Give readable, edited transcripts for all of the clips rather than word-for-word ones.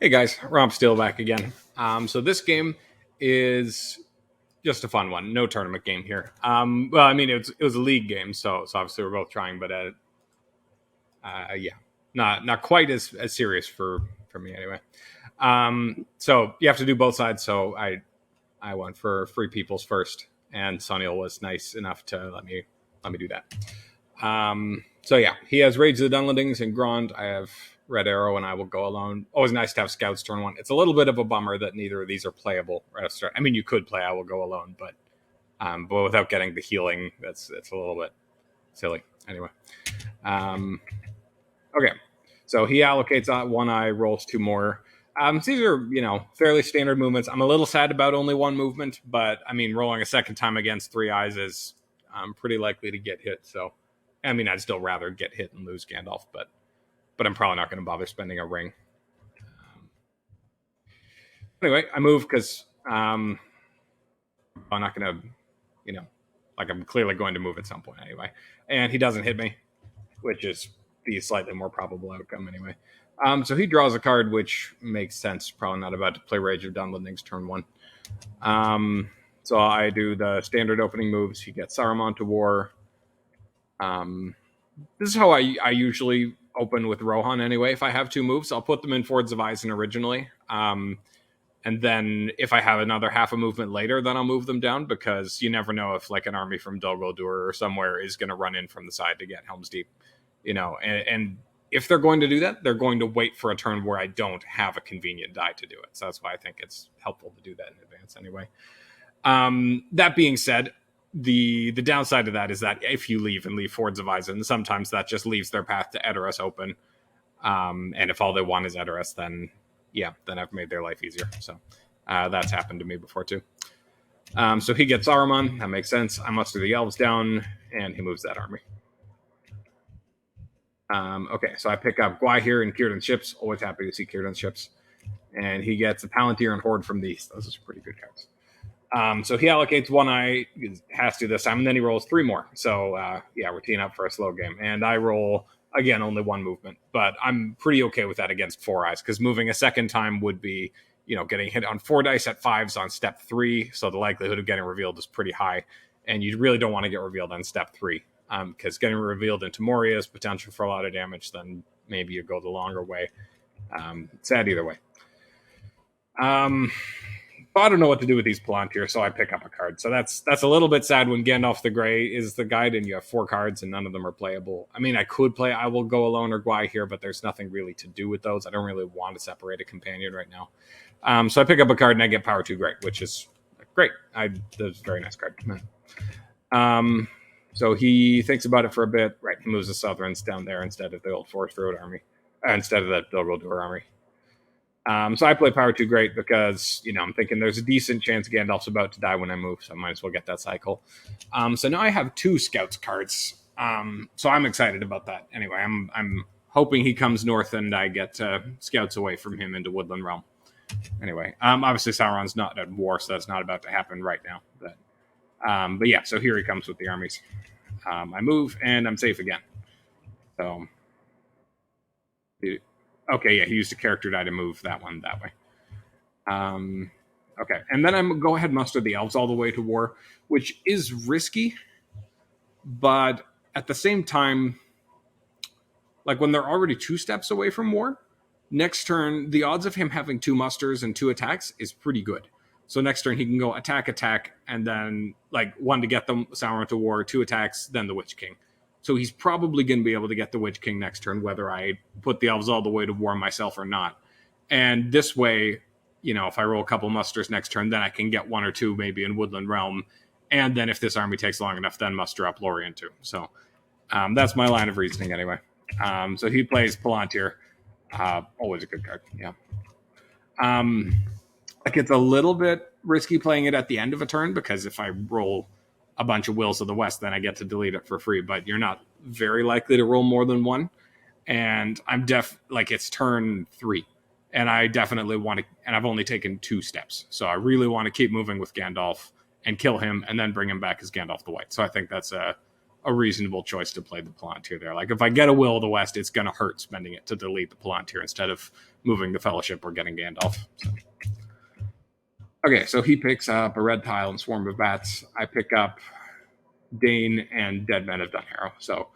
Hey guys, RompSteel back again. So this game is just a fun one, no tournament game here. Well, I mean it was a league game, so obviously we're both trying, but yeah, not quite as serious for me anyway. So you have to do both sides. So I went for free peoples first, and Sonnyl was nice enough to let me do that. So yeah, he has Rage of the Dunlendings and Grond. I have Red Arrow, and I will go alone. Always nice to have Scouts turn one. It's a little bit of a bummer that neither of these are playable right at the start. I mean, you could play I will go alone, but without getting the healing, that's a little bit silly. Anyway, okay. So he allocates one eye, rolls two more. These are, fairly standard movements. I'm a little sad about only one movement, but I mean, rolling a second time against three eyes is pretty likely to get hit. So, I mean, I'd still rather get hit and lose Gandalf, but I'm probably not going to bother spending a ring. Anyway, I move because I'm not going to, I'm clearly going to move at some point anyway. And he doesn't hit me, which is the slightly more probable outcome anyway. So he draws a card, which makes sense. Probably not about to play Rage of Dunlendings turn one. So I do the standard opening moves. He gets Saruman to war. This is how I usually open with Rohan anyway. If I have two moves, I'll put them in Fords of Eisen originally. And then if I have another half a movement later, then I'll move them down, because you never know if like an army from Dol Guldur or somewhere is going to run in from the side to get Helm's Deep. And if they're going to do that, they're going to wait for a turn where I don't have a convenient die to do it. So that's why I think it's helpful to do that in advance anyway. That being said, the downside of that is that if you leave Fords of Eisen, sometimes that just leaves their path to Edoras open. And if all they want is Edoras, then I've made their life easier. So that's happened to me before too. So he gets Saruman. That makes sense. I muster the elves down, and he moves that army. Okay, so I pick up Gwahir and Círdan's ships. Always happy to see Círdan's ships. And he gets a Palantir and Horde from the east. Those are pretty good cards. So he allocates one eye, has to this time, and then he rolls three more. So we're teeing up for a slow game. And I roll, again, only one movement. But I'm pretty okay with that against four eyes, because moving a second time would be, getting hit on 4 dice at 5s on step 3. So the likelihood of getting revealed is pretty high. And you really don't want to get revealed on step 3. Because getting revealed into Moria is potential for a lot of damage. Then maybe you go the longer way. Sad either way. I don't know what to do with these Palantir, so I pick up a card. So that's a little bit sad when Gandalf the Grey is the guide and you have 4 cards and none of them are playable. I mean, I could play I Will Go Alone or Gwahir, but there's nothing really to do with those. I don't really want to separate a companion right now. So I pick up a card and I get Power 2 Great, which is great. That's a very nice card. So he thinks about it for a bit. Right, he moves the Southrons down there instead of the old Forest Road army, instead of the Dol Guldur army. So I play Power 2 Great because, I'm thinking there's a decent chance Gandalf's about to die when I move, so I might as well get that cycle. So now I have 2 Scouts cards. So I'm excited about that. Anyway, I'm hoping he comes north and I get Scouts away from him into Woodland Realm. Anyway, obviously Sauron's not at war, so that's not about to happen right now. But yeah, so here he comes with the armies. I move, and I'm safe again. So, okay, yeah, he used a character die to move that one that way. Okay, and then I'm go ahead and muster the elves all the way to war, which is risky, but at the same time, like when they're already 2 steps away from war, next turn, the odds of him having 2 musters and 2 attacks is pretty good. So next turn he can go attack, and then like 1 to get them Sauron to war, 2 attacks, then the Witch King. So he's probably going to be able to get the Witch King next turn, whether I put the elves all the way to war myself or not. And this way, if I roll a couple musters next turn, then I can get 1 or 2 maybe in Woodland Realm. And then if this army takes long enough, then muster up Lorien too. So that's my line of reasoning anyway. So he plays Palantir. Always a good card, yeah. Like it's a little bit risky playing it at the end of a turn, because if I roll a bunch of Wills of the West, then I get to delete it for free, but you're not very likely to roll more than 1. And I'm it's turn 3, and I definitely want to, and I've only taken 2 steps. So I really want to keep moving with Gandalf and kill him and then bring him back as Gandalf the White. So I think that's a a reasonable choice to play the Palantir there. Like if I get a Will of the West, it's going to hurt spending it to delete the Palantir instead of moving the Fellowship or getting Gandalf. So. Okay, so he picks up a red tile and Swarm of Bats. I pick up Dane and Dead Men of Dunharrow. So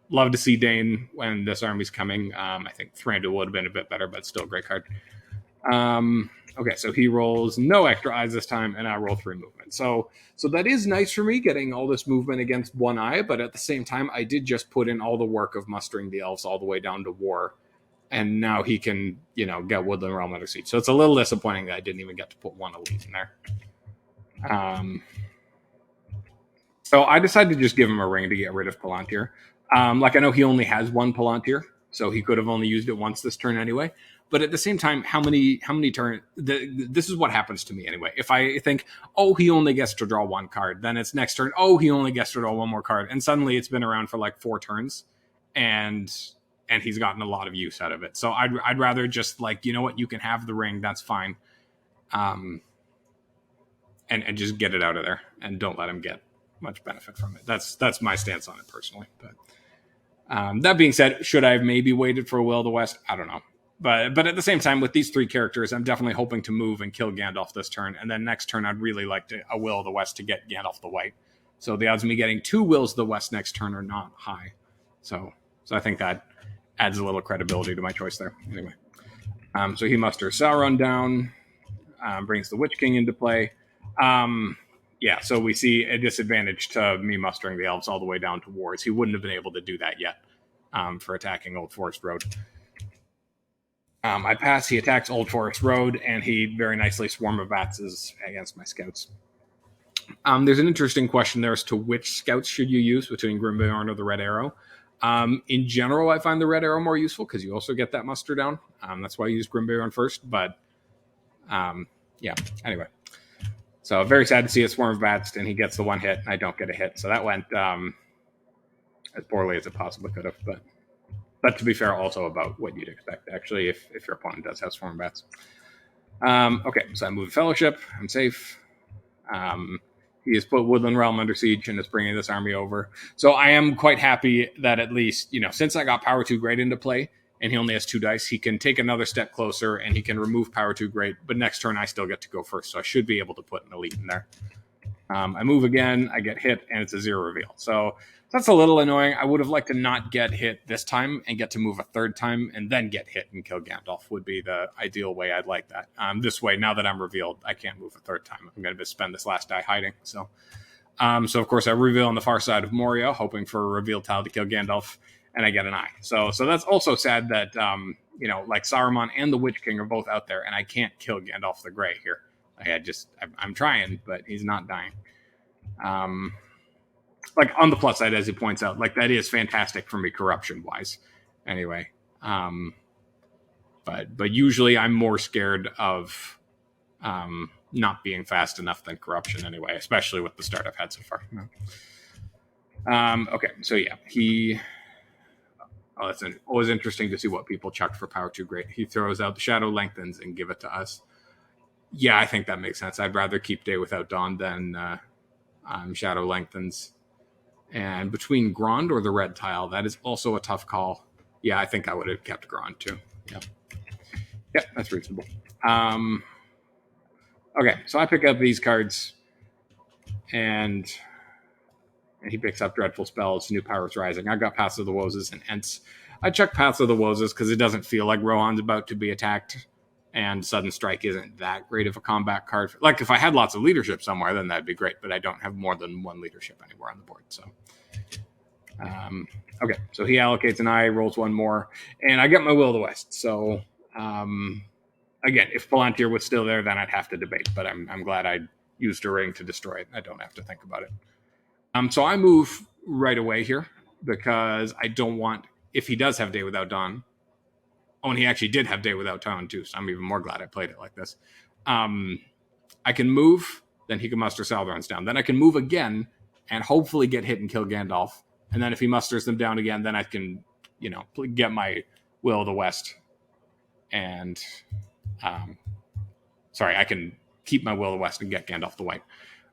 love to see Dane when this army's coming. I think Thranduil would have been a bit better, but still a great card. Okay, so he rolls no extra eyes this time, and I roll 3 movement. So that is nice for me, getting all this movement against 1 eye, but at the same time, I did just put in all the work of mustering the elves all the way down to war, and now he can, get Woodland Realm under siege. So it's a little disappointing that I didn't even get to put 1 elite in there. So I decided to just give him a ring to get rid of Palantir. I know he only has 1 Palantir, so he could have only used it once this turn anyway. But at the same time, how many turns? This is what happens to me anyway. If I think, he only gets to draw 1 card, then it's next turn, he only gets to draw 1 more card, and suddenly it's been around for like 4 turns, and he's gotten a lot of use out of it. So I'd rather just you can have the ring, that's fine, and just get it out of there, and don't let him get much benefit from it. That's my stance on it personally. But that being said, should I have maybe waited for a Will of the West? I don't know. But at the same time, with these 3 characters, I'm definitely hoping to move and kill Gandalf this turn. And then next turn, I'd really like a Will of the West to get Gandalf the White. So the odds of me getting 2 Wills of the West next turn are not high. So I think that adds a little credibility to my choice there. Anyway, so he musters Sauron down, brings the Witch King into play. So we see a disadvantage to me mustering the elves all the way down to wars. He wouldn't have been able to do that yet for attacking Old Forest Road. I pass, he attacks Old Forest Road, and he very nicely Swarm of Bats against my scouts. There's an interesting question there as to which scouts should you use between Grimbeorn or the Red Arrow. In general, I find the Red Arrow more useful because you also get that muster down. That's why I use Grimbeorn first, but anyway. So very sad to see a Swarm of Bats, and he gets the 1 hit, and I don't get a hit. So that went as poorly as it possibly could have, but to be fair, also about what you'd expect, actually, if your opponent does have Swarm Bats. Okay, so I move Fellowship. I'm safe. He has put Woodland Realm under siege and is bringing this army over. So I am quite happy that at least, since I got Power 2 Great into play, and he only has 2 dice, he can take another step closer, and he can remove Power 2 Great, but next turn I still get to go first, so I should be able to put an elite in there. I move again, I get hit, and it's a 0 reveal. So that's a little annoying. I would have liked to not get hit this time and get to move a 3rd time and then get hit and kill Gandalf would be the ideal way. I'd like that. This way, now that I'm revealed, I can't move a 3rd time. I'm going to spend this last die hiding. So of course, I reveal on the far side of Moria, hoping for a reveal tile to kill Gandalf, and I get an eye. So that's also sad that, Saruman and the Witch King are both out there, and I can't kill Gandalf the Grey here. I'm trying, but he's not dying. On the plus side, as he points out, that is fantastic for me corruption-wise. Anyway, but usually I'm more scared of not being fast enough than corruption anyway, especially with the start I've had so far. Okay, so yeah, it's always interesting to see what people chucked for Power 2 Great. He throws out the Shadow Lengthens and give it to us. Yeah, I think that makes sense. I'd rather keep Day Without Dawn than Shadow Lengthens. And between Grond or the red tile, that is also a tough call. Yeah, I think I would have kept Grond too. Yeah, that's reasonable. Okay, so I pick up these cards, and he picks up Dreadful Spells, New Powers Rising. I got Paths of the Woses and Ents. I check Paths of the Woses because it doesn't feel like Rohan's about to be attacked, and Sudden Strike isn't that great of a combat card. If I had lots of leadership somewhere, then that'd be great, but I don't have more than 1 leadership anywhere on the board. So, okay, so he allocates an eye, rolls 1 more, and I get my Will of the West. So, again, if Palantir was still there, then I'd have to debate, but I'm glad I used a ring to destroy it. I don't have to think about it. So I move right away here because I don't want, if he does have Day Without Dawn, and he actually did have Day Without Dawn too, so I'm even more glad I played it like this. I can move, then he can muster Saldarans down. Then I can move again and hopefully get hit and kill Gandalf. And then if he musters them down again, then I can, get my Will of the West. And, I can keep my Will of the West and get Gandalf the White.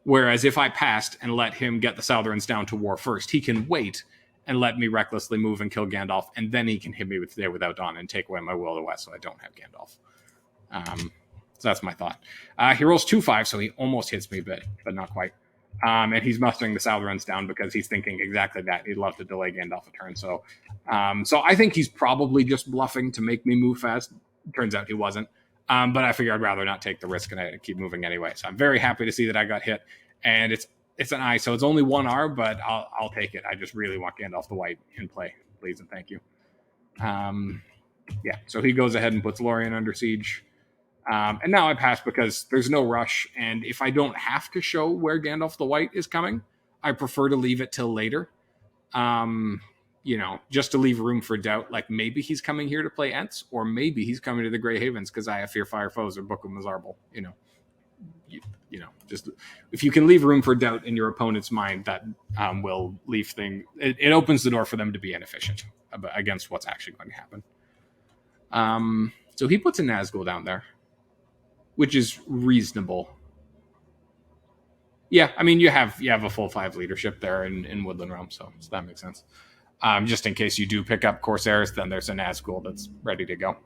Whereas if I passed and let him get the Southrons down to war first, he can wait and let me recklessly move and kill Gandalf, and then he can hit me with Day Without Dawn and take away my Will of the West, so I don't have Gandalf. So that's my thought. He rolls 2-5, so he almost hits me, but not quite. And he's mustering the Southrons down because he's thinking exactly that. He'd love to delay Gandalf a turn. So I think he's probably just bluffing to make me move fast. Turns out he wasn't. But I figured I'd rather not take the risk and I keep moving anyway. So I'm very happy to see that I got hit. And it's an I, so it's only 1 R, but I'll take it. I just really want Gandalf the White in play, please and thank you. So he goes ahead and puts Lorien under siege. And now I pass because there's no rush. And if I don't have to show where Gandalf the White is coming, I prefer to leave it till later. Just to leave room for doubt. Like maybe he's coming here to play Ents, or maybe he's coming to the Grey Havens because I have Fear Fire Foes or Book of Mizarble. Just if you can leave room for doubt in your opponent's mind, that will leave things. It opens the door for them to be inefficient against what's actually going to happen. So he puts a Nazgul down there, which is reasonable. Yeah, I mean you have a full 5 leadership there in Woodland Realm, so that makes sense. Just in case you do pick up Corsairs, then there's a Nazgul that's ready to go.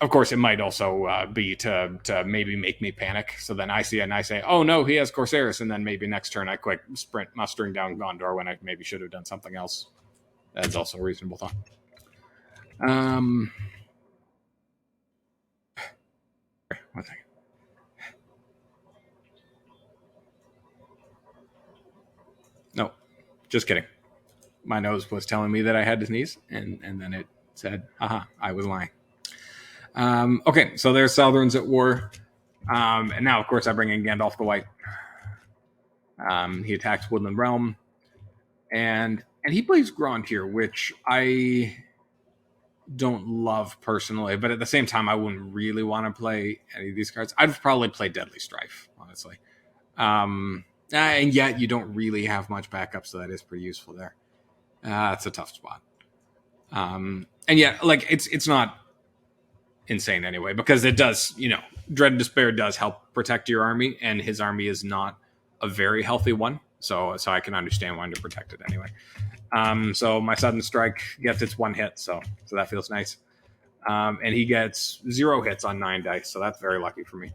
Of course, it might also be to maybe make me panic. So then I see it and I say, oh no, he has Corsairs. And then maybe next turn I quick sprint mustering down Gondor when I maybe should have done something else. That's also a reasonable thought. One second. No, just kidding. My nose was telling me that I had to sneeze, and then it said, aha, I was lying. Okay, so there's Southrons at war. And now, of course, I bring in Gandalf the White. He attacks Woodland Realm. And he plays Grond here, which I don't love personally. But at the same time, I wouldn't really want to play any of these cards. I'd probably play Deadly Strife, honestly. And yet, you don't really have much backup, so that is pretty useful there. It's a tough spot. And yeah, like, it's not insane anyway, because it does, Dread and Despair does help protect your army, and his army is not a very healthy one, so I can understand wanting to protect it anyway. So my Sudden Strike gets its 1 hit, so that feels nice. And he gets 0 hits on 9 dice, so that's very lucky for me.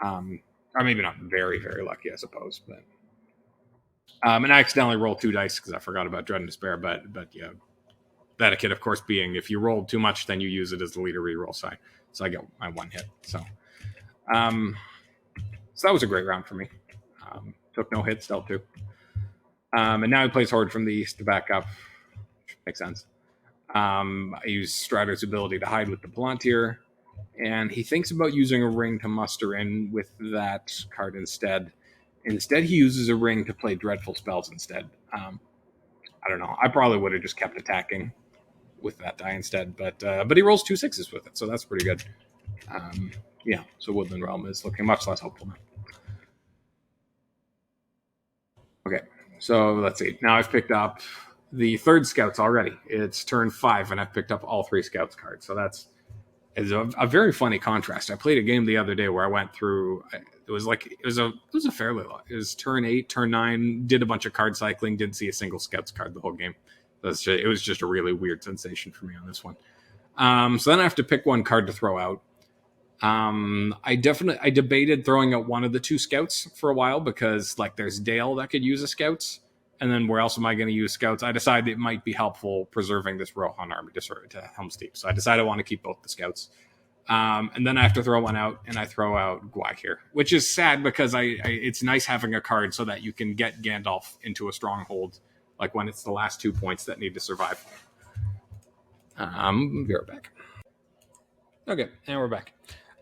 Or maybe not very, very lucky, I suppose, but and I accidentally rolled 2 dice because I forgot about Dread and Despair, but yeah, that etiquette, of course, being if you rolled too much, then you use it as the leader reroll side. So I get my 1 hit. So that was a great round for me. Took no hits, dealt 2. And now he plays Horde from the east to back up. Makes sense. I use Strider's ability to hide with the Palantir, and he thinks about using a ring to muster in with that card instead. Instead, he uses a ring to play Dreadful Spells instead. I don't know. I probably would have just kept attacking with that die instead, but he rolls 2 6s with it, so that's pretty good. So Woodland Realm is looking much less hopeful now. Okay, so let's see. Now I've picked up the 3rd Scouts already. It's turn 5, and I've picked up all 3 Scouts cards, so that's a very funny contrast. I played a game the other day where I went through. It was a fairly lot. It was turn 8, turn 9. Did a bunch of card cycling. Didn't see a single Scouts card the whole game. It was just a really weird sensation for me on this one. So then I have to pick one card to throw out. I debated throwing out one of the 2 Scouts for a while because there's Dale that could use a Scouts, and then where else am I going to use Scouts? I decided it might be helpful preserving this Rohan army to Helm's Deep, so I decided I want to keep both the Scouts. And then I have to throw one out, and I throw out Gwai here, which is sad because it's nice having a card so that you can get Gandalf into a stronghold, like when it's the last 2 points that need to survive. Be right back. Okay, and we're back.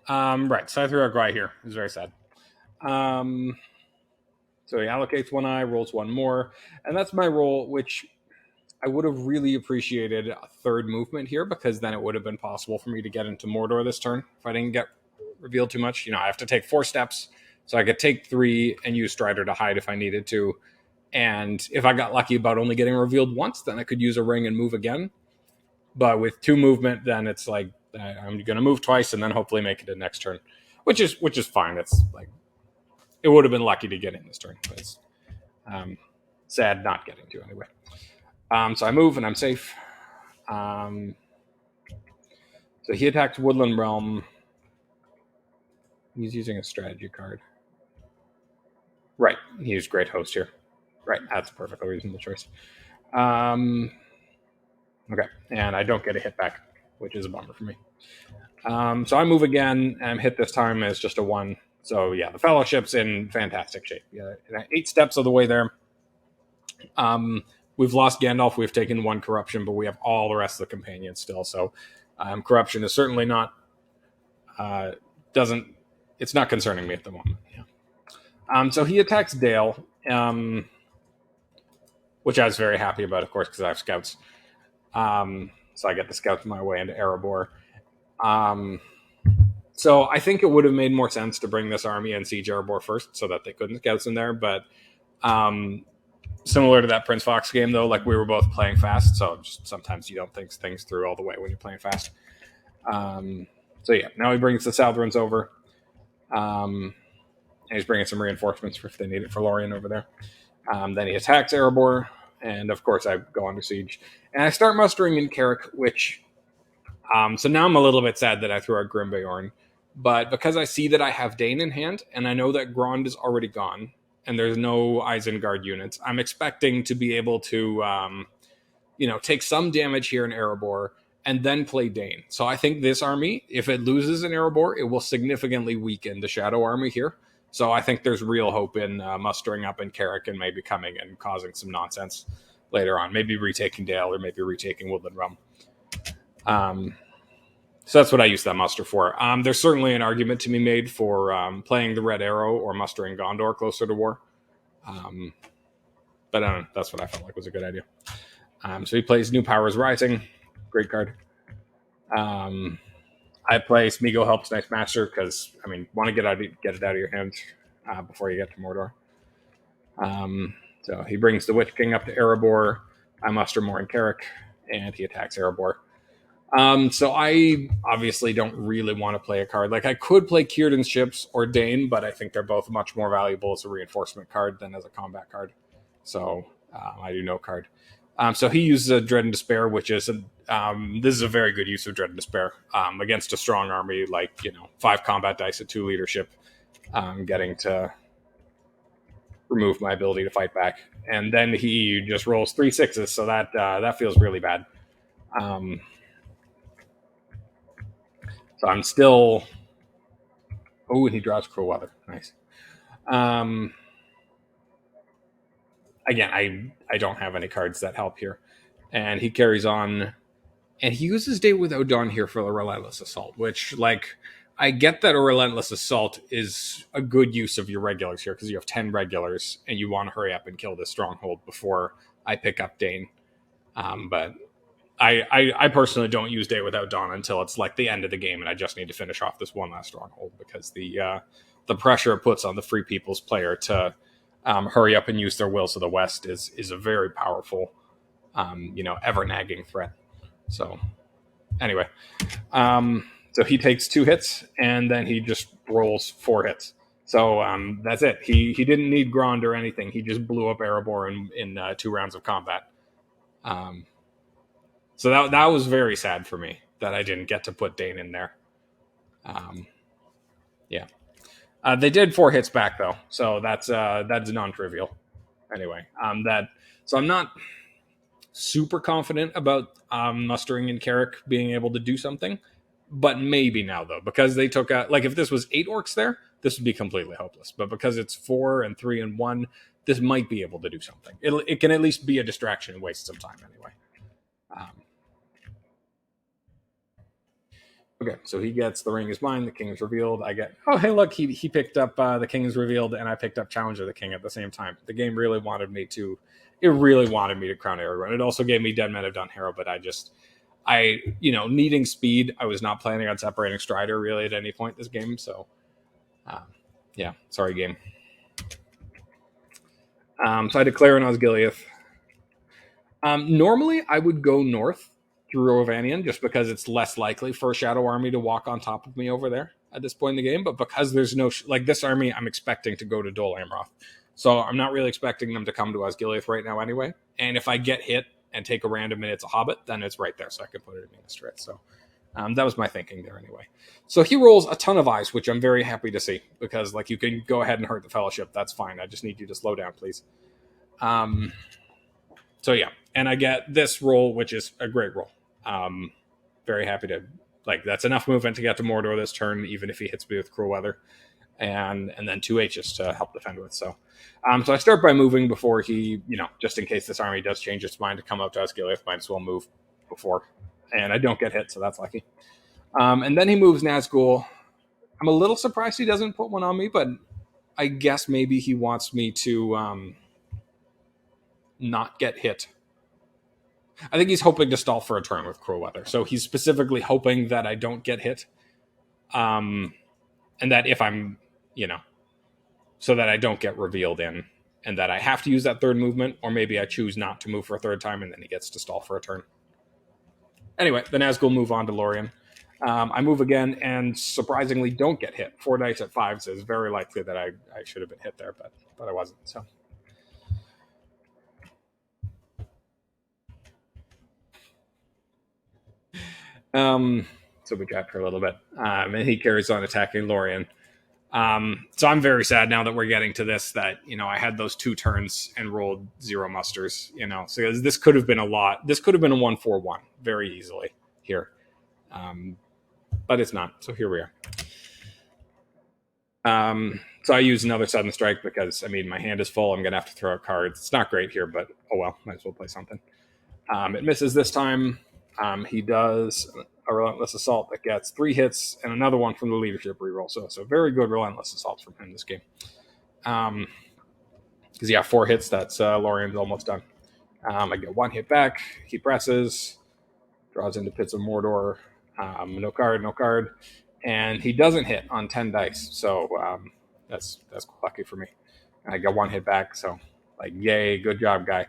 Right, so I threw out Gwai here. It's very sad. So he allocates 1 eye, rolls 1 more, and that's my roll, which I would have really appreciated a 3rd movement here, because then it would have been possible for me to get into Mordor this turn if I didn't get revealed too much. I have to take 4 steps, so I could take 3 and use Strider to hide if I needed to. And if I got lucky about only getting revealed once, then I could use a ring and move again. But with 2 movement, then it's like I'm going to move twice and then hopefully make it to next turn. which is fine. It's like it would have been lucky to get in this turn, but it's sad not getting to anyway. So I move and I'm safe. So he attacks Woodland Realm. He's using a strategy card. Right, he used Great Host here. Right, that's a perfectly reasonable choice. Okay, and I don't get a hit back, which is a bummer for me. So I move again, and hit this time as just a 1. So yeah, the Fellowship's in fantastic shape. Yeah, 8 steps of the way there. We've lost Gandalf, we've taken 1 corruption, but we have all the rest of the companions still. So corruption is certainly not it's not concerning me at the moment. Yeah. So he attacks Dale, which I was very happy about, of course, because I have scouts. So I get the scouts my way into Erebor. So I think it would have made more sense to bring this army and siege Erebor first, so that they couldn't scouts in there. But similar to that Prince Fox game, though, like we were both playing fast, so just sometimes you don't think things through all the way when you're playing fast. So yeah, now he brings the Southrons over. And he's bringing some reinforcements if they need it for Lorien over there. Then he attacks Erebor, and of course I go under siege. And I start mustering in Carrick, which... so now I'm a little bit sad that I threw out Grimbeorn, but because I see that I have Dane in hand, and I know that Grond is already gone, and there's no Isengard units, I'm expecting to be able to, take some damage here in Erebor, and then play Dane. So I think this army, if it loses in Erebor, it will significantly weaken the Shadow Army here. So I think there's real hope in mustering up in Carrick and maybe coming and causing some nonsense later on. Maybe retaking Dale or maybe retaking Woodland Realm. So that's what I use that muster for. There's certainly an argument to be made for playing the Red Arrow or mustering Gondor closer to war. But I don't know. That's what I felt like was a good idea. So he plays New Powers Rising. Great card. I play Smeagol Helps Nice Master because, want to get it out of your hands before you get to Mordor. So he brings the Witch King up to Erebor. I muster more in Carrick, and he attacks Erebor. So I obviously don't really want to play a card. Like I could play Círdan's Ships or Dane, but I think they're both much more valuable as a reinforcement card than as a combat card. So I do no card. So he uses a Dread and Despair, which is this is a very good use of Dread and Despair against a strong army, like 5 combat dice at 2 leadership, getting to remove my ability to fight back, and then he just rolls 3 6s, so that feels really bad. So I'm still... Oh, and he draws Cruel Weather. Nice. Again, I don't have any cards that help here. And he carries on. And he uses Day Without Dawn here for the Relentless Assault, which, I get that a Relentless Assault is a good use of your regulars here, because you have 10 regulars, and you want to hurry up and kill this stronghold before I pick up Dane. But... I personally don't use Day Without Dawn until it's the end of the game and I just need to finish off this one last stronghold, because the pressure it puts on the Free People's player to hurry up and use their Wills of the West is a very powerful, ever nagging threat. So anyway, so he takes 2 hits and then he just rolls 4 hits. So that's it. He didn't need Grond or anything. He just blew up Erebor in 2 rounds of combat. So that was very sad for me that I didn't get to put Dane in there. Yeah. They did 4 hits back though, so that's non-trivial. Anyway, so I'm not super confident about mustering in Carrick being able to do something, but maybe now though, because they took out, if this was 8 orcs there, this would be completely hopeless. But because it's 4 and 3 and 1, this might be able to do something. It can at least be a distraction and waste some time anyway. Okay, so he gets The Ring Is Mine, The King Is Revealed. I get, oh, hey, look, he picked up The King Is Revealed, and I picked up Challenge of the King at the same time. The game really wanted me to crown Aragorn. It also gave me Dead Men Have Done Hero, but needing speed, I was not planning on separating Strider really at any point this game, so, yeah, sorry, game. So I declare an Osgiliath. Normally, I would go north through Rovanian, just because it's less likely for a Shadow Army to walk on top of me over there at this point in the game. But because there's no like this army, I'm expecting to go to Dol Amroth, so I'm not really expecting them to come to Osgiliath right now anyway. And if I get hit and take a random and it's a Hobbit, then it's right there, so I can put it in Ministret. So that was my thinking there anyway. So he rolls a ton of eyes, which I'm very happy to see, because like you can go ahead and hurt the Fellowship. That's fine. I just need you to slow down, please. So yeah, and I get this roll, which is a great roll. Very happy to, like, that's enough movement to get to Mordor this turn, even if he hits me with Cruel Weather, and then 2 H's to help defend with. So I start by moving before he, just in case this army does change its mind to come up to Osgiliath, might as well move before. And I don't get hit, so that's lucky. And then he moves Nazgul. I'm a little surprised he doesn't put one on me, but I guess maybe he wants me to not get hit. I think he's hoping to stall for a turn with Cruel Weather. So he's specifically hoping that I don't get hit. And that if I'm, so that I don't get revealed in, and that I have to use that third movement, or maybe I choose not to move for a third time, and then he gets to stall for a turn. Anyway, the Nazgul move on to Lorien. I move again, and surprisingly don't get hit. 4 dice at 5, so it's very likely that I should have been hit there, but I wasn't, so... So we got for a little bit, and he carries on attacking Lorien. So I'm very sad now that we're getting to this, that, I had those 2 turns and rolled 0 musters, so this could have been a lot. This could have been a 1-4-1 very easily here. But it's not. So here we are. So I use another sudden strike because, my hand is full. I'm going to have to throw out cards. It's not great here, but oh well, might as well play something. It misses this time. He does a Relentless Assault that gets 3 hits and another one from the Leadership reroll. So it's a very good Relentless Assault from him this game. Because, 4 hits, that's Lorien's almost done. I get 1 hit back. He presses, draws into Pits of Mordor. No card. And he doesn't hit on 10 dice. So that's lucky for me. I got 1 hit back. So, yay, good job, guy.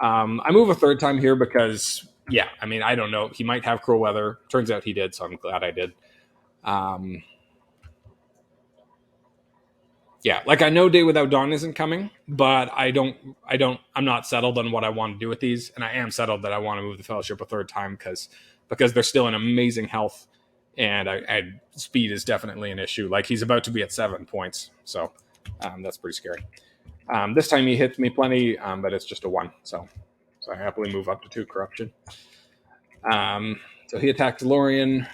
I move a third time here because... I don't know. He might have Cruel Weather. Turns out he did, so I'm glad I did. I know Day Without Dawn isn't coming, but I'm not settled on what I want to do with these, and I am settled that I want to move the Fellowship a third time because they're still in amazing health, and speed is definitely an issue. He's about to be at 7 points, so that's pretty scary. This time he hits me plenty, but it's just a 1, so I happily move up to 2 corruption. So he attacks Lorien.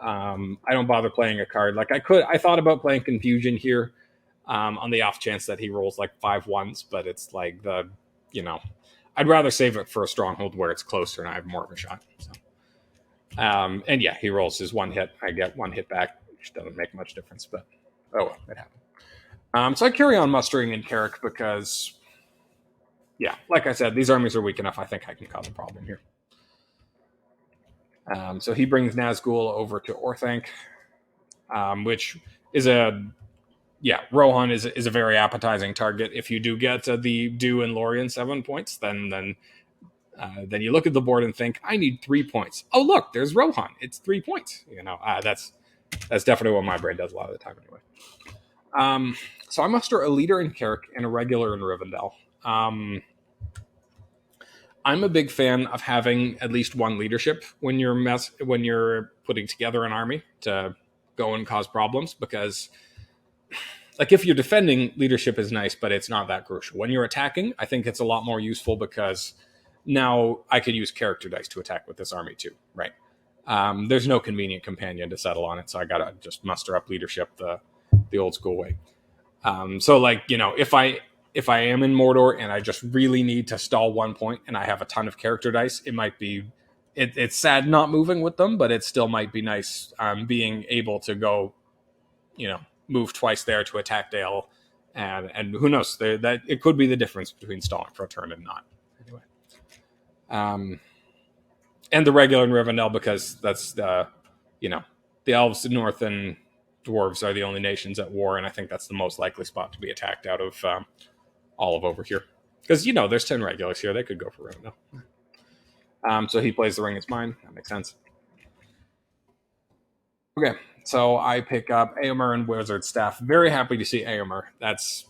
I don't bother playing a card. I thought about playing Confusion here on the off chance that he rolls 5 ones, but it's I'd rather save it for a stronghold where it's closer and I have more of a shot. So. He rolls his 1 hit. I get 1 hit back, which doesn't make much difference, but oh well, it happened. So I carry on Mustering in Carrick because... like I said, these armies are weak enough. I think I can cause a problem here. So he brings Nazgul over to Orthanc, which is Rohan is a very appetizing target. If you do get the Dew and Lorien 7 points, then you look at the board and think, I need 3 points. Oh, look, there's Rohan. It's 3 points. That's definitely what my brain does a lot of the time anyway. So I muster a leader in Carrick and a regular in Rivendell. I'm a big fan of having at least 1 leadership when you're putting together an army to go and cause problems, because if you're defending, leadership is nice, but it's not that crucial. When you're attacking, I think it's a lot more useful because now I could use character dice to attack with this army too, right? There's no convenient companion to settle on it, so I gotta just muster up leadership the old school way. If I am in Mordor and I just really need to stall 1 point and I have a ton of character dice, it might be... It's sad not moving with them, but it still might be nice being able to go, move twice there to attack Dale. And who knows? That it could be the difference between stalling for a turn and not. Anyway. And the regular in Rivendell, because that's the elves, the north, and dwarves are the only nations at war, and I think that's the most likely spot to be attacked out of... all of over here, because there's 10 regulars here. They could go for Rivendell. So he plays the ring. It's mine. That makes sense. Okay, so I pick up Eomer and Wizard Staff. Very happy to see Eomer. That's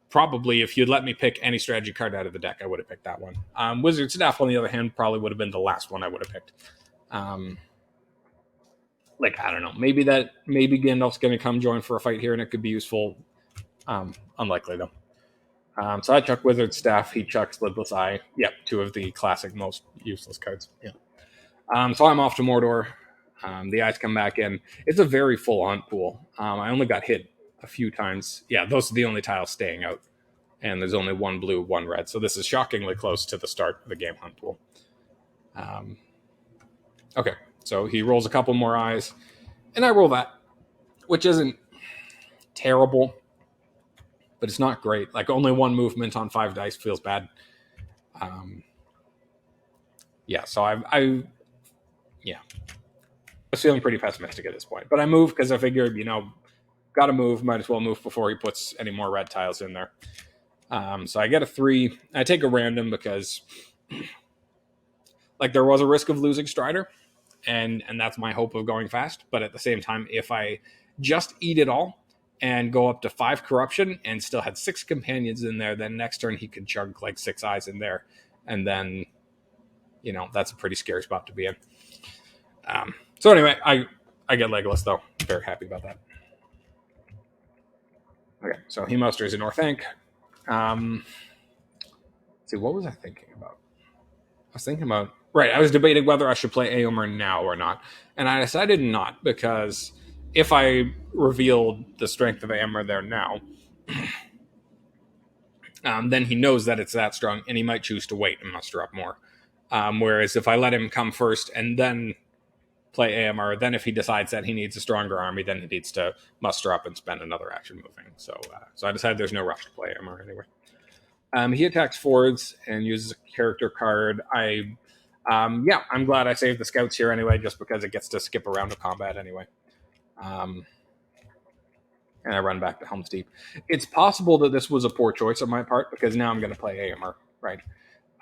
probably, if you'd let me pick any strategy card out of the deck, I would have picked that one. Wizard Staff, on the other hand, probably would have been the last one I would have picked. Like, I don't know, maybe Gandalf's going to come join for a fight here and it could be useful. Unlikely, though. So I chuck Wizard Staff, he chucks Lidless Eye. Yep, two of the classic most useless cards. Yeah. So I'm off to Mordor. The eyes come back in. It's a very full hunt pool. I only got hit a few times. Yeah, those are the only tiles staying out. And there's only one blue, one red. So this is shockingly close to the start of the game hunt pool. Okay, so he rolls a couple more eyes. And I roll that, which isn't terrible, but it's not great. Like, only one movement on 5 dice feels bad. Yeah, so I was feeling pretty pessimistic at this point. But I moved because I figured, got to move. Might as well move before he puts any more red tiles in there. So I get a 3. I take a random because, like, there was a risk of losing Strider, and that's my hope of going fast. But at the same time, if I just eat it all and go up to 5 corruption and still had 6 companions in there, then next turn he could chug like 6 eyes in there, and then, that's a pretty scary spot to be in. So anyway, I get Legolas, though. Very happy about that. Okay, so he musters in Orthanc. See, what was I thinking about? I was debating whether I should play Eomer now or not. And I decided not, because if I revealed the strength of Eomer there now, then he knows that it's that strong, and he might choose to wait and muster up more. Whereas if I let him come first and then play Eomer, then if he decides that he needs a stronger army, then he needs to muster up and spend another action moving. So I decided there's no rush to play Eomer anyway. He attacks forwards and uses a character card. I'm glad I saved the scouts here anyway, just because it gets to skip around to combat anyway. And I run back to Helm's Deep. It's possible that this was a poor choice on my part, because now I'm going to play Eomer, right?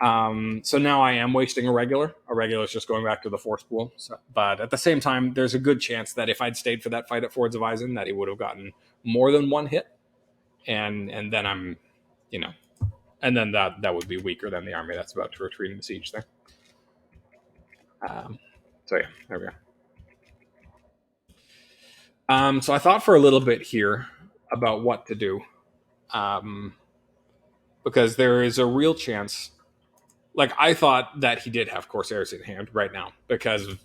So now I am wasting a regular. A regular is just going back to the force pool. But at the same time, there's a good chance that if I'd stayed for that fight at Fords of Isen, that he would have gotten more than one hit. And then I'm, and then that would be weaker than the army that's about to retreat into siege there. So yeah, there we go. So I thought for a little bit here about what to do. Because there is a real chance. Like, I thought that he did have Corsairs in hand right now because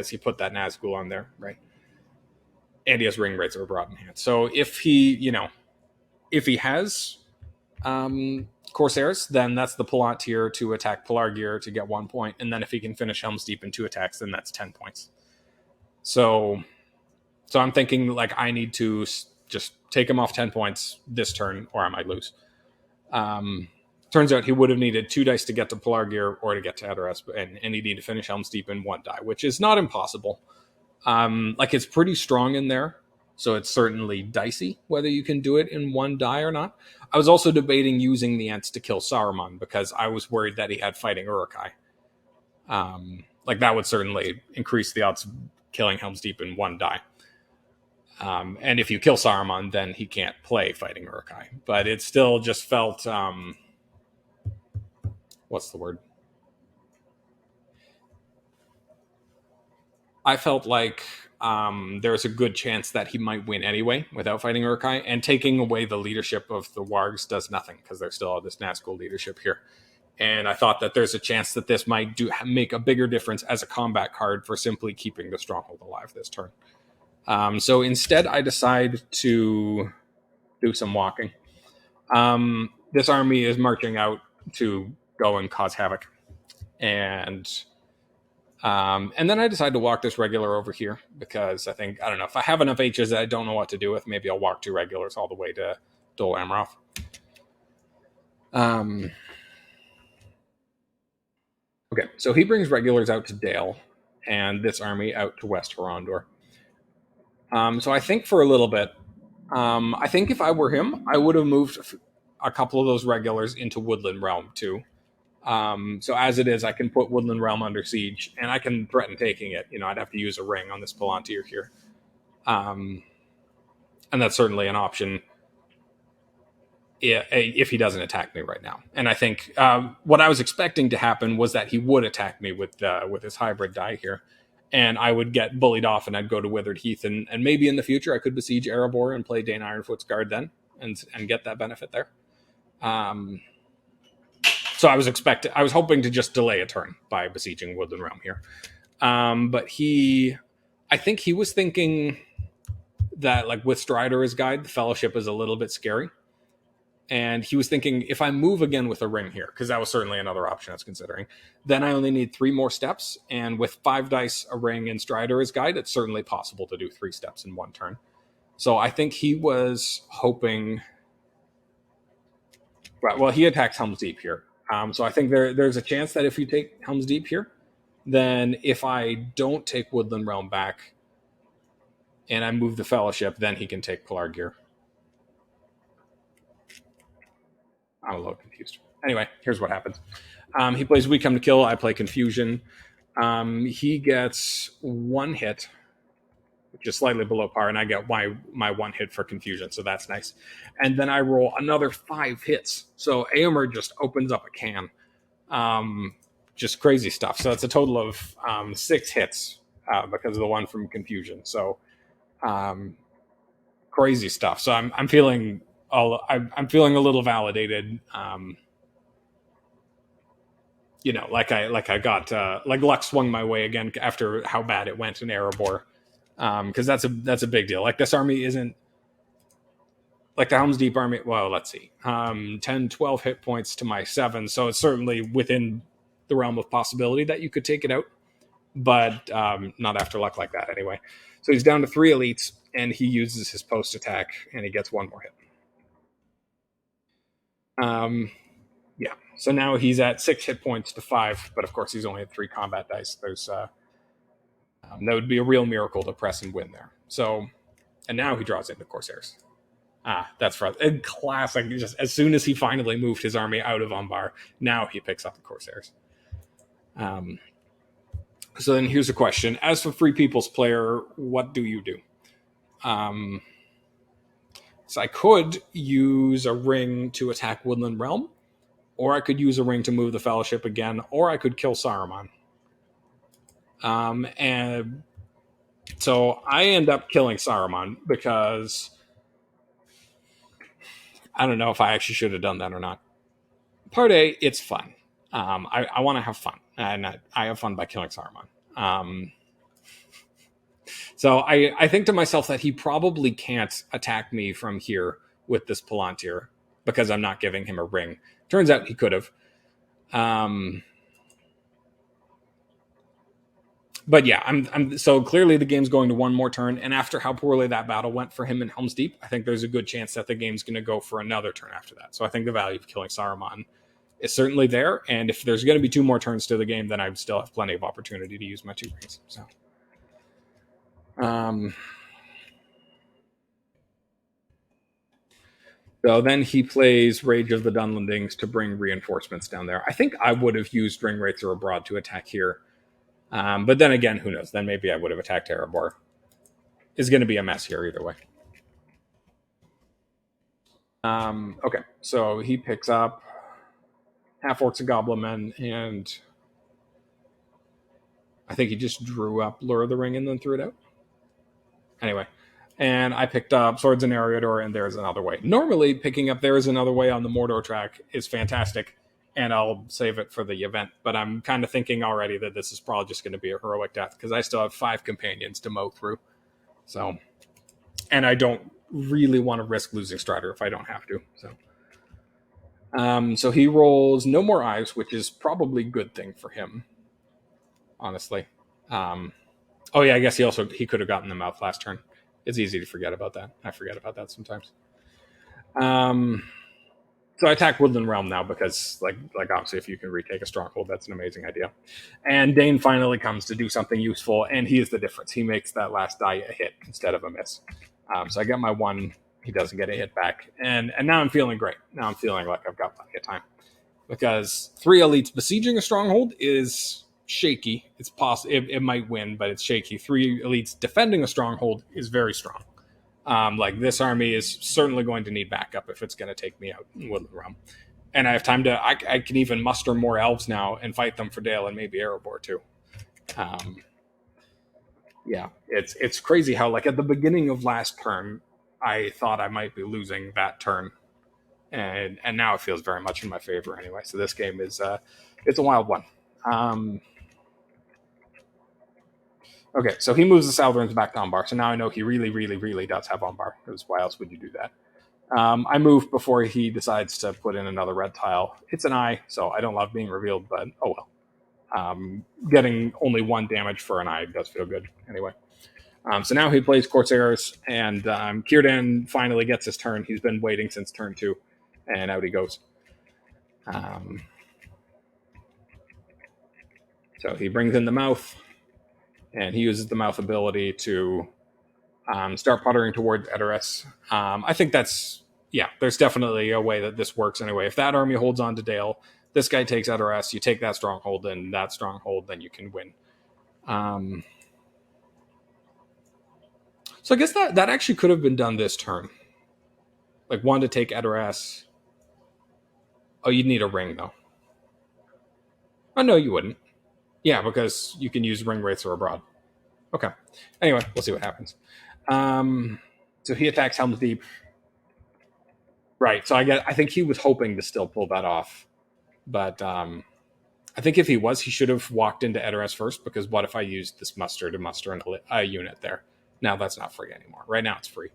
he put that Nazgul on there, right? And he has Ring Razor brought in hand. So if he has Corsairs, then that's the Palantir to attack Pelargir to get 1 point. And then if he can finish Helm's Deep in 2 attacks, then that's 10 points. So I'm thinking, like, I need to just take him off 10 points this turn, or I might lose. Turns out he would have needed 2 dice to get to Pelargir or to get to Edoras, and he needed to finish Helm's Deep in 1 die, which is not impossible. It's pretty strong in there, so it's certainly dicey whether you can do it in 1 die or not. I was also debating using the Ents to kill Saruman, because I was worried that he had Fighting Uruk-hai. That would certainly increase the odds of killing Helm's Deep in 1 die. And if you kill Saruman, then he can't play Fighting Uruk-hai. But it still just felt... what's the word? I felt like there's a good chance that he might win anyway without Fighting Uruk-hai, and taking away the leadership of the Wargs does nothing, because there's still all this Nazgul leadership here. And I thought that there's a chance that this might make a bigger difference as a combat card for simply keeping the Stronghold alive this turn. So instead, I decide to do some walking. This army is marching out to go and cause havoc. And then I decide to walk this regular over here, because I think, I don't know, if I have enough H's that I don't know what to do with, maybe I'll walk 2 regulars all the way to Dol Amroth. Okay, so he brings regulars out to Dale, and this army out to West Horondor. So I think for a little bit, I think if I were him, I would have moved a couple of those regulars into Woodland Realm too. So as it is, I can put Woodland Realm under siege, and I can threaten taking it. I'd have to use a ring on this Palantir here. And that's certainly an option if he doesn't attack me right now. And I think what I was expecting to happen was that he would attack me with his hybrid die here, and I would get bullied off, and I'd go to Withered Heath, and maybe in the future I could besiege Erebor and play Dane Ironfoot's Guard then, and get that benefit there. So I was hoping to just delay a turn by besieging Woodland Realm here. But I think he was thinking that, like, with Strider's Guide, the Fellowship is a little bit scary. And he was thinking, if I move again with a ring here, because that was certainly another option I was considering, then I only need 3 more steps. And with 5 dice, a ring, and Strider's Guide, it's certainly possible to do 3 steps in 1 turn. So I think he was hoping... Well, he attacks Helm's Deep here. So I think there's a chance that if you take Helm's Deep here, then if I don't take Woodland Realm back and I move the Fellowship, then he can take Pelargir. I'm a little confused. Anyway, here's what happens. He plays We Come to Kill. I play Confusion. He gets 1 hit, which is slightly below par, and I get my 1 hit for Confusion, so that's nice. And then I roll another 5 hits. So Eomer just opens up a can. Just crazy stuff. So it's a total of 6 hits because of the 1 from Confusion. So crazy stuff. So I'm feeling I'm feeling a little validated. Like I got like luck swung my way again after how bad it went in Erebor. Because that's a big deal. Like, this army isn't like the Helm's Deep army. Well, let's see, 10, 12 hit points to my 7, so it's certainly within the realm of possibility that you could take it out, but not after luck like that anyway. So he's down to 3 elites, and he uses his post attack, and he gets 1 more hit. Yeah. So now he's at 6 hit points to 5, but of course he's only at 3 combat dice. There's that would be a real miracle to press and win there. So, and now he draws into Corsairs. That's frustrating. Classic. Just as soon as he finally moved his army out of Umbar, now he picks up the Corsairs. So then here's a question. As for Free People's player, what do you do? So I could use a ring to attack Woodland Realm, or I could use a ring to move the Fellowship again, or I could kill Saruman. And so I end up killing Saruman because I don't know if I actually should have done that or not. Part A, it's fun. I want to have fun, and I have fun by killing Saruman. So I think to myself that he probably can't attack me from here with this Palantir because I'm not giving him a ring. Turns out he could have. But yeah, I'm so clearly the game's going to 1 more turn, and after how poorly that battle went for him in Helm's Deep, I think there's a good chance that the game's going to go for another turn after that. So I think the value of killing Saruman is certainly there, and if there's going to be 2 more turns to the game, then I still have plenty of opportunity to use my 2 rings. So then he plays Rage of the Dunlendings to bring reinforcements down there. I think I would have used Ringwraiths or Abroad to attack here. But then again, who knows? Then maybe I would have attacked Erebor. It's going to be a mess here either way. Okay, so he picks up Half-Orcs and Goblin Men, and I think he just drew up Lure of the Ring and then threw it out. Anyway, and I picked up Swords and Eriador, and There's Another Way. Normally, picking up There's Another Way on the Mordor track is fantastic, and I'll save it for the event. But I'm kind of thinking already that this is probably just going to be a heroic death because I still have 5 companions to mow through. So, and I don't really want to risk losing Strider if I don't have to. So he rolls no more eyes, which is probably a good thing for him, honestly. Oh yeah, I guess he could have gotten them out last turn. It's easy to forget about that. I forget about that sometimes. So I attack Woodland Realm now because, like obviously, if you can retake a stronghold, that's an amazing idea. And Dane finally comes to do something useful, and he is the difference. He makes that last die a hit instead of a miss. So I get my 1. He doesn't get a hit back, and now I'm feeling great. Now I'm feeling like I've got plenty of time because 3 elites besieging a stronghold is shaky. It's possible it might win, but it's shaky. 3 elites defending a stronghold is very strong. Like this army is certainly going to need backup if it's going to take me out in Woodland Realm. And I have time to. I can even muster more elves now and fight them for Dale and maybe Erebor too. Yeah, it's crazy how like at the beginning of last turn, I thought I might be losing that turn, and now it feels very much in my favor anyway. So this game is it's a wild one. Okay, so he moves the Southerns back to Umbar. So now I know he really, really, really does have Umbar. Because why else would you do that? I move before he decides to put in another red tile. It's an eye, so I don't love being revealed, but oh well. Getting only 1 damage for an eye does feel good anyway. So now he plays Corsairs, and Círdan finally gets his turn. He's been waiting since turn 2, and out he goes. So he brings in the mouth, and he uses the mouth ability to start puttering towards Edoras. I think that's, yeah, there's definitely a way that this works anyway. If that army holds on to Dale, this guy takes Edoras, you take that stronghold, and that stronghold, then you can win. So I guess that actually could have been done this turn. Like 1 to take Edoras. Oh, you'd need a ring, though. Oh, no, you wouldn't. Yeah, because you can use ring wraiths or abroad. Okay. Anyway, we'll see what happens. So he attacks Helm's Deep. Right. So I think he was hoping to still pull that off. But I think if he was, he should have walked into Edoras first, because what if I used this muster to muster a unit there? Now that's not free anymore. Right now it's free.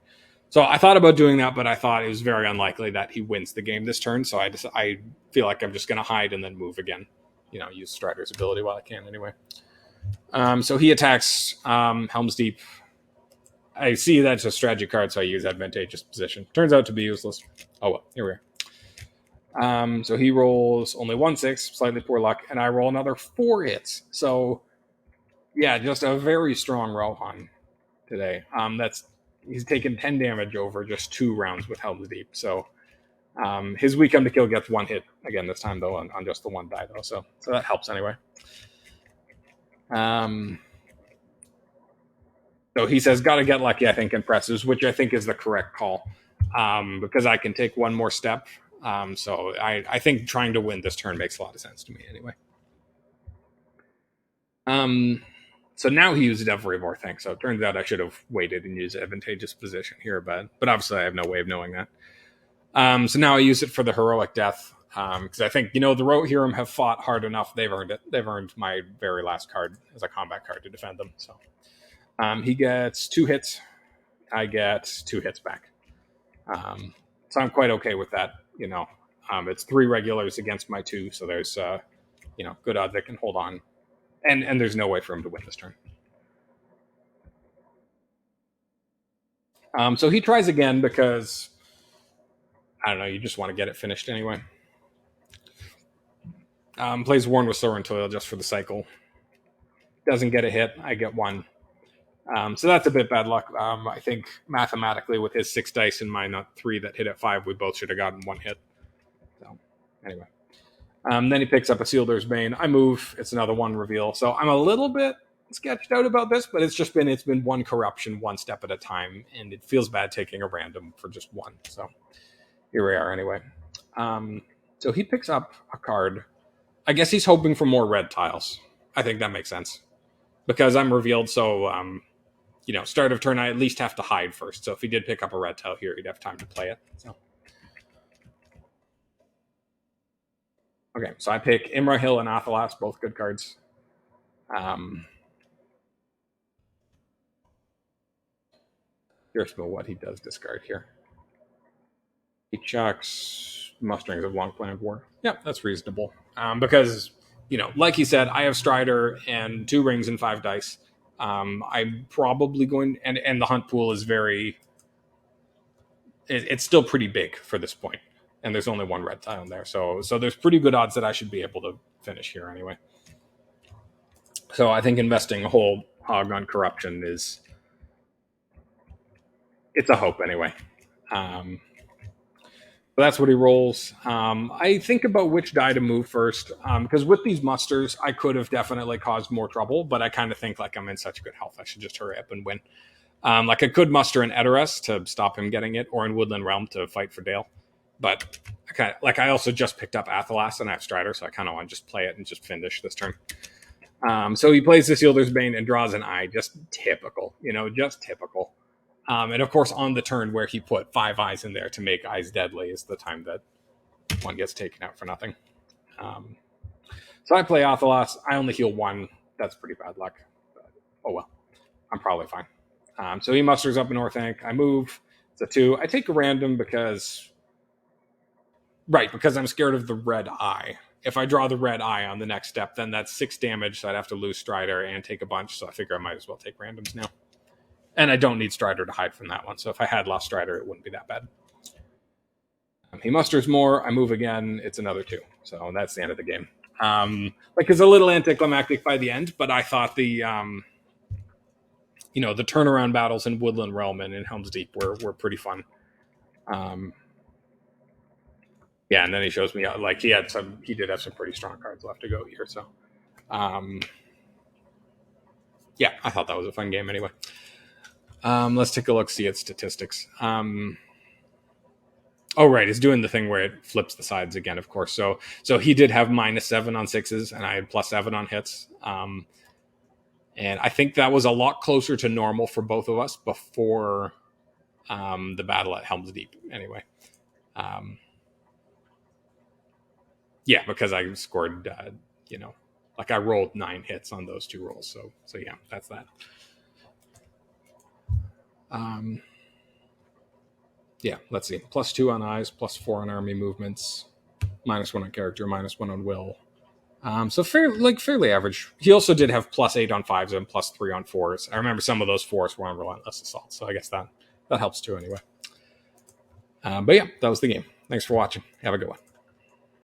So I thought about doing that, but I thought it was very unlikely that he wins the game this turn. So I feel like I'm just going to hide and then move again. You know, use Strider's ability while I can anyway. So he attacks Helm's Deep. I see that's a strategy card, so I use Advantageous Position. Turns out to be useless. Oh well, here we are. So he rolls only 1/6, slightly poor luck, and I roll another 4 hits. So yeah, just a very strong Rohan today. He's taken 10 damage over just 2 rounds with Helm's Deep. So his weak come to kill gets 1 hit again this time though on just the 1 die though. So that helps anyway. So he says, "Gotta get lucky." I think impresses, which I think is the correct call, because I can take 1 more step. So I think trying to win this turn makes a lot of sense to me anyway. So now he used Erebor thing. So it turns out I should have waited and used Advantageous Position here, but obviously I have no way of knowing that. So now I use it for the Heroic Death, because I think, the Rohirrim have fought hard enough. They've earned it. They've earned my very last card as a combat card to defend them. So he gets 2 hits. I get 2 hits back. So I'm quite okay with that. It's 3 regulars against my 2, so there's good odds I can hold on, and there's no way for him to win this turn. So he tries again because I don't know. You just want to get it finished anyway. Plays Worn with Sorin Toil just for the cycle. Doesn't get a hit. I get 1. So that's a bit bad luck. I think mathematically with his 6 dice and my 3 that hit at 5, we both should have gotten 1 hit. So anyway. Then he picks up a Sealder's Bane. I move. It's another 1 reveal. So I'm a little bit sketched out about this, but it's been 1 corruption, 1 step at a time, and it feels bad taking a random for just 1. So here we are anyway. So he picks up a card. I guess he's hoping for more red tiles. I think that makes sense. Because I'm revealed, so start of turn I at least have to hide first. So if he did pick up a red tile here, he'd have time to play it. So okay, so I pick Imrahil and Athelas, both good cards. Curious about what he does discard here. He chucks Musterings of Long Planned War. Yep, that's reasonable. Because, like he said, I have Strider and 2 rings and 5 dice. I'm probably going... And the hunt pool is it's still pretty big for this point. And there's only 1 red tile in there. So there's pretty good odds that I should be able to finish here anyway. So I think investing a whole hog on corruption it's a hope anyway. But that's what he rolls. I think about which die to move first, because with these musters, I could have definitely caused more trouble, but I kind of think like I'm in such good health, I should just hurry up and win. Like I could muster in Erebor to stop him getting it, or in Woodland Realm to fight for Dale. But I also just picked up Athelas and I have Strider, so I kind of want to just play it and just finish this turn. So he plays this Yielder's Bane and draws an eye, just typical, just typical. And of course, on the turn where he put 5 eyes in there to make eyes deadly is the time that one gets taken out for nothing. So I play Athelas. I only heal 1. That's pretty bad luck. But, oh well, I'm probably fine. So he musters up a North Ank. I move. It's a 2. I take a random because I'm scared of the red eye. If I draw the red eye on the next step, then that's 6 damage, so I'd have to lose Strider and take a bunch, so I figure I might as well take randoms now. And I don't need Strider to hide from that one, so if I had lost Strider, it wouldn't be that bad. He musters more, I move again, it's another 2. So that's the end of the game. It's a little anticlimactic by the end, but I thought the turnaround battles in Woodland Realm and in Helm's Deep were pretty fun. Yeah, and then he shows me he did have some pretty strong cards left to go here. So, yeah, I thought that was a fun game anyway. Let's take a look, see its statistics. Oh, right, it's doing the thing where it flips the sides again, of course. So he did have -7 on 6s, and I had +7 on hits. And I think that was a lot closer to normal for both of us before the battle at Helm's Deep, anyway. Yeah, because I scored, I rolled 9 hits on those 2 rolls. So yeah, that's that. Yeah, let's see. +2 on eyes, +4 on army movements, -1 on character, -1 on will. So fairly average. He also did have +8 on 5s and +3 on 4s. I remember some of those 4s were on Relentless Assault, so I guess that helps too anyway. But yeah, that was the game. Thanks for watching. Have a good one.